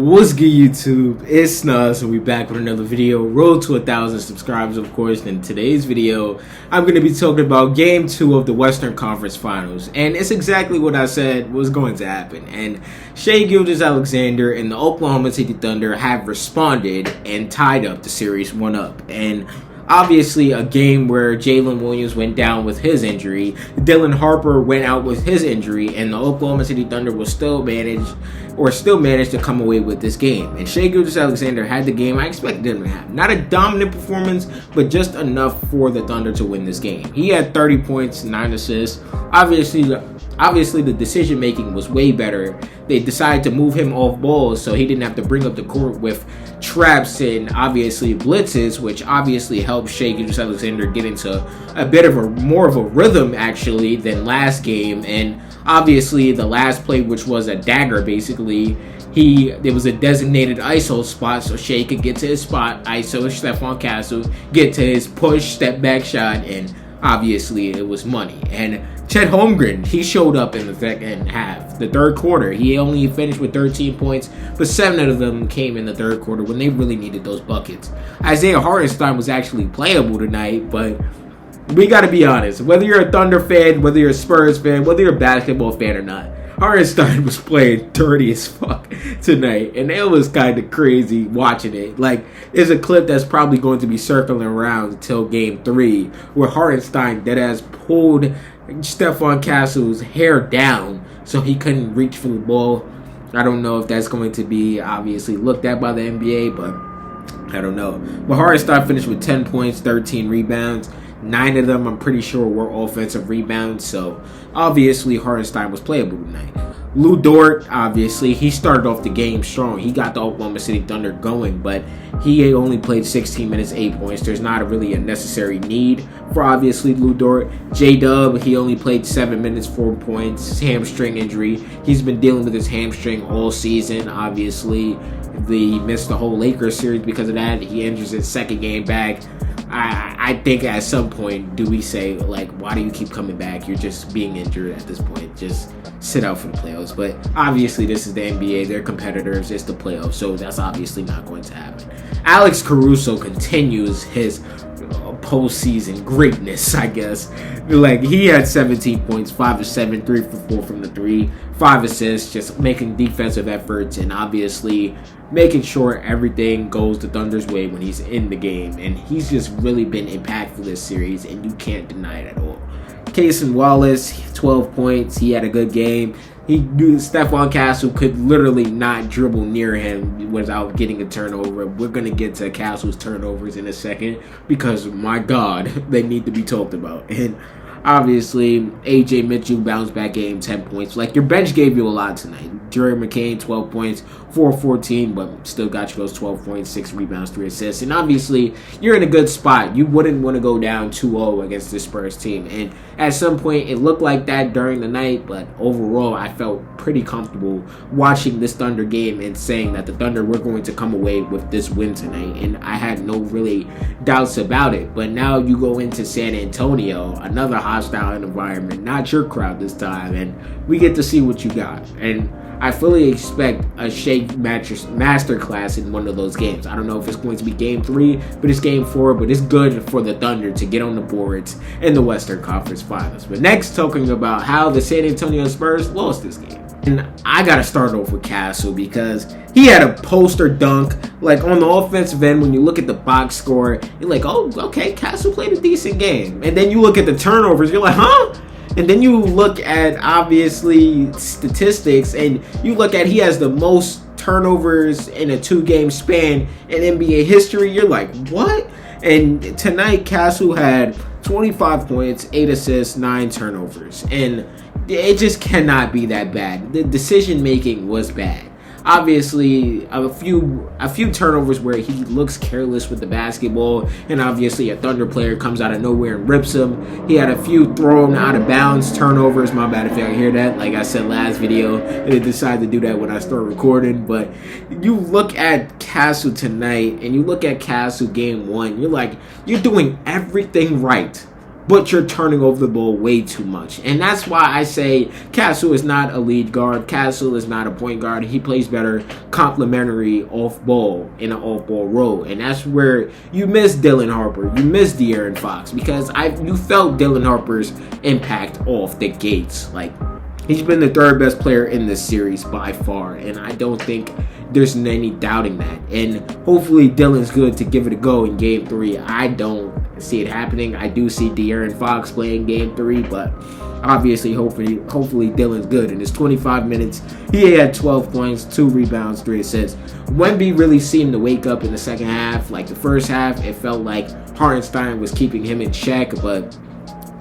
What's good, YouTube? It's Snuz, and we're back with another video. Road to 1,000 subscribers, of course. In today's video, I'm going to be talking about Game 2 of the Western Conference Finals. And it's exactly what I said was going to happen. And Shai Alexander and the Oklahoma City Thunder have responded and tied up the series 1-up. And obviously, a game where Jalen Williams went down with his injury, Dylan Harper went out with his injury, and the Oklahoma City Thunder will still managed to come away with this game. And Shai Alexander had the game I expected him to have. Not a dominant performance, but just enough for the Thunder to win this game. He had 30 points, 9 assists. Obviously, the decision making was way better. They decided to move him off balls so he didn't have to bring up the court with traps and obviously blitzes, which obviously helped Shai Alexander get into a bit of more of a rhythm actually than last game. And obviously the last play, which was a dagger, basically there was a designated ISO spot so Shai could get to his spot, ISO Stephon Castle, get to his push step back shot, and obviously it was money. And Chet Holmgren, he showed up in the second half, the third quarter. He only finished with 13 points, but 7 of them came in the third quarter when they really needed those buckets. Isaiah Hartenstein was actually playable tonight, but we got to be honest. Whether you're a Thunder fan, whether you're a Spurs fan, whether you're a basketball fan or not, Hartenstein was playing dirty as fuck tonight, and it was kind of crazy watching it. Like, there's a clip that's probably going to be circling around until Game 3, where Hartenstein deadass pulled Stephon Castle's hair down so he couldn't reach for the ball. I don't know if that's going to be obviously looked at by the NBA, but I don't know. But Hartenstein finished with 10 points, 13 rebounds. 9 of them, I'm pretty sure, were offensive rebounds. So, obviously, Hartenstein was playable tonight. Lu Dort, obviously, he started off the game strong. He got the Oklahoma City Thunder going, but he only played 16 minutes, 8 points. There's not really a necessary need for, obviously, Lu Dort. J-Dub, he only played 7 minutes, 4 points. His hamstring injury. He's been dealing with his hamstring all season, obviously. He missed the whole Lakers series because of that. He injures his second game back. I think at some point, do we say, like, why do you keep coming back? You're just being injured at this point. Just sit out for the playoffs. But obviously, this is the NBA. They're competitors. It's the playoffs. So that's obviously not going to happen. Alex Caruso continues his postseason greatness, I guess. Like, he had 17 points, 5 of 7, 3 for 4 from the 3, 5 assists, just making defensive efforts and obviously making sure everything goes the Thunder's way when he's in the game. And he's just really been impactful this series, and you can't deny it at all. Cason Wallace, 12 points. He had a good game. Stephon Castle could literally not dribble near him without getting a turnover. We're going to get to Castle's turnovers in a second because, my God, they need to be talked about. And obviously, A.J. Mitchell bounced back game, 10 points. Like, your bench gave you a lot tonight. Jerry McCain, 12 points, 4-14, but still got you those 12 points, 6 rebounds, 3 assists. And obviously, you're in a good spot. You wouldn't want to go down 2-0 against this Spurs team. And at some point, it looked like that during the night, but overall, I felt pretty comfortable watching this Thunder game and saying that the Thunder were going to come away with this win tonight. And I had no really doubts about it. But now you go into San Antonio, another hostile environment, not your crowd this time, and we get to see what you got. And I fully expect a Shai masterclass in one of those games. I don't know if it's going to be Game 3, but it's Game 4, but it's good for the Thunder to get on the boards in the Western Conference Finals. But next, talking about how the San Antonio Spurs lost this game. And I got to start off with Castle because he had a poster dunk. Like, on the offensive end, when you look at the box score, you're like, oh, okay, Castle played a decent game. And then you look at the turnovers, you're like, huh? And then you look at, obviously, statistics, and you look at he has the most turnovers in a 2-game span in NBA history. You're like, what? And tonight, Castle had 25 points, 8 assists, 9 turnovers. And it just cannot be that bad. The decision-making was bad. Obviously, a few turnovers where he looks careless with the basketball, and obviously a Thunder player comes out of nowhere and rips him. He had a few thrown out of bounds turnovers. My bad if y'all hear that. Like I said last video, and I decided to do that when I start recording. But you look at Castle tonight, and you look at Castle game 1. You're like, you're doing everything right but you're turning over the ball way too much. And that's why I say Castle is not a lead guard. Castle is not a point guard. He plays better complementary off ball in an off ball role. And that's where you miss Dylan Harper. You miss De'Aaron Fox, because you felt Dylan Harper's impact off the gates. Like, he's been the third best player in this series by far, and I don't think there's any doubting that. And hopefully Dylan's good to give it a go in Game 3. I don't see it happening. I do see De'Aaron Fox playing Game 3, but obviously, hopefully Dylan's good. In his 25 minutes, he had 12 points, 2 rebounds, 3 assists. Wemby really seemed to wake up in the second half. Like, the first half, it felt like Hartenstein was keeping him in check, but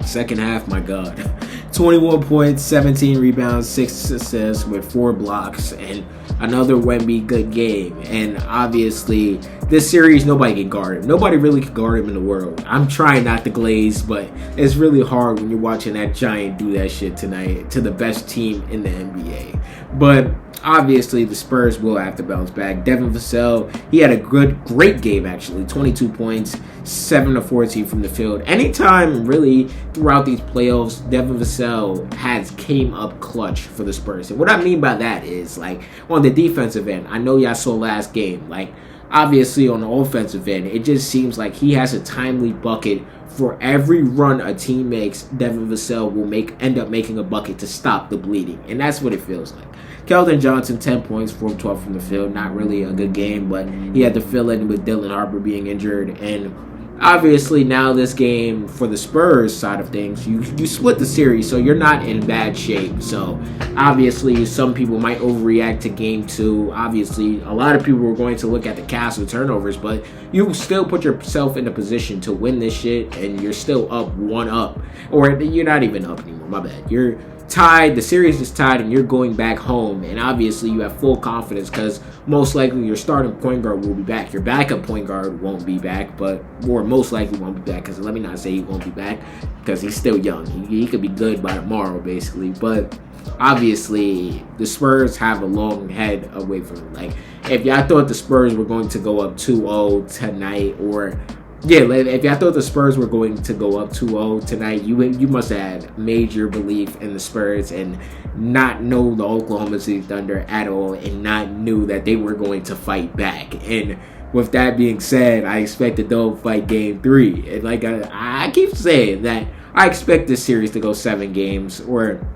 second half, my God. 21 points, 17 rebounds, 6 assists with 4 blocks, and another Wemby good game. And obviously, this series, nobody can guard him. Nobody really can guard him in the world. I'm trying not to glaze, but it's really hard when you're watching that giant do that shit tonight to the best team in the NBA. But obviously, the Spurs will have to bounce back. Devin Vassell, he had a great game, actually. 22 points, 7 of 14 from the field. Anytime, really, throughout these playoffs, Devin Vassell has came up clutch for the Spurs. And what I mean by that is, like, on the defensive end, I know y'all saw last game, like, obviously on the offensive end, it just seems like he has a timely bucket for every run a team makes. Devin Vassell will end up making a bucket to stop the bleeding, and that's what it feels like. Keldon Johnson, 10 points, 4 of 12 from the field. Not really a good game, but he had to fill in with Dylan Harper being injured. And obviously now this game for the Spurs side of things, you split the series, so you're not in bad shape. So obviously some people might overreact to game 2. Obviously a lot of people were going to look at the Castle turnovers, but you still put yourself in a position to win this shit, and you're still up 1-up. Or you're not even up anymore, my bad. You're tied, the series is tied, and you're going back home, and obviously you have full confidence because most likely your starting point guard will be back. Your backup point guard won't be back, or most likely won't be back, because let me not say he won't be back, because he's still young. He could be good by tomorrow, basically. But obviously the Spurs have a long head away from him. Like, if y'all thought the Spurs were going to go up 2-0 tonight, or if y'all thought the Spurs were going to go up 2-0 tonight, you must have had major belief in the Spurs and not know the Oklahoma City Thunder at all, and not knew that they were going to fight back. And with that being said, I expect that they'll fight Game 3. And like I keep saying that I expect this series to go 7 games, or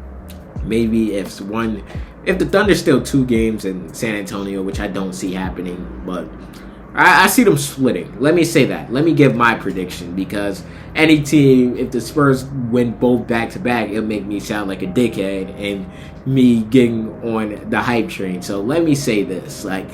maybe if the Thunder's still 2 games in San Antonio, which I don't see happening, but I see them splitting. Let me say that. Let me give my prediction, because any team, if the Spurs win both back-to-back, it'll make me sound like a dickhead and me getting on the hype train. So let me say this. Like,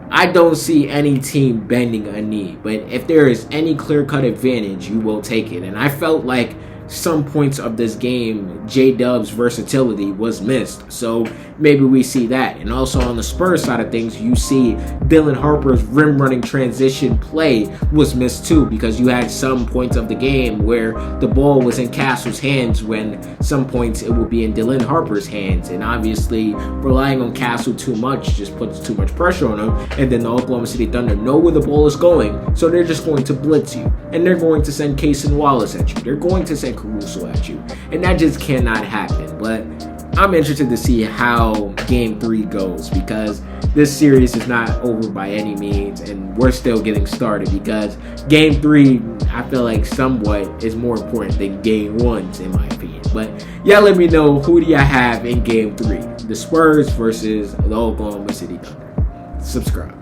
I don't see any team bending a knee, but if there is any clear-cut advantage, you will take it. And I felt like some points of this game, J-Dub's versatility was missed. So maybe we see that. And also on the Spurs side of things, you see Dylan Harper's rim running transition play was missed too, because you had some points of the game where the ball was in Castle's hands when some points it will be in Dylan Harper's hands. And obviously relying on Castle too much just puts too much pressure on him. And then the Oklahoma City Thunder know where the ball is going, so they're just going to blitz you. And they're going to send Case and Wallace at you. They're going to send Caruso at you. And that just cannot happen. But I'm interested to see how Game 3 goes, because this series is not over by any means, and we're still getting started, because Game 3, I feel like somewhat is more important than Game 1, in my opinion. But y'all let me know, who do y'all have in Game 3? The Spurs versus the Oklahoma City Thunder. Subscribe.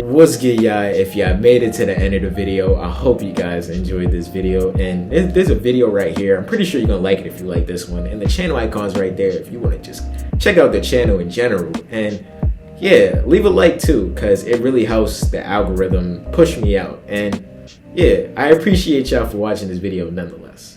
What's good, y'all? If y'all made it to the end of the video, I hope you guys enjoyed this video. And there's a video right here. I'm pretty sure you're gonna like it if you like this one. And the channel icon's right there if you want to just check out the channel in general. And yeah, leave a like too, because it really helps the algorithm push me out. And yeah, I appreciate y'all for watching this video nonetheless.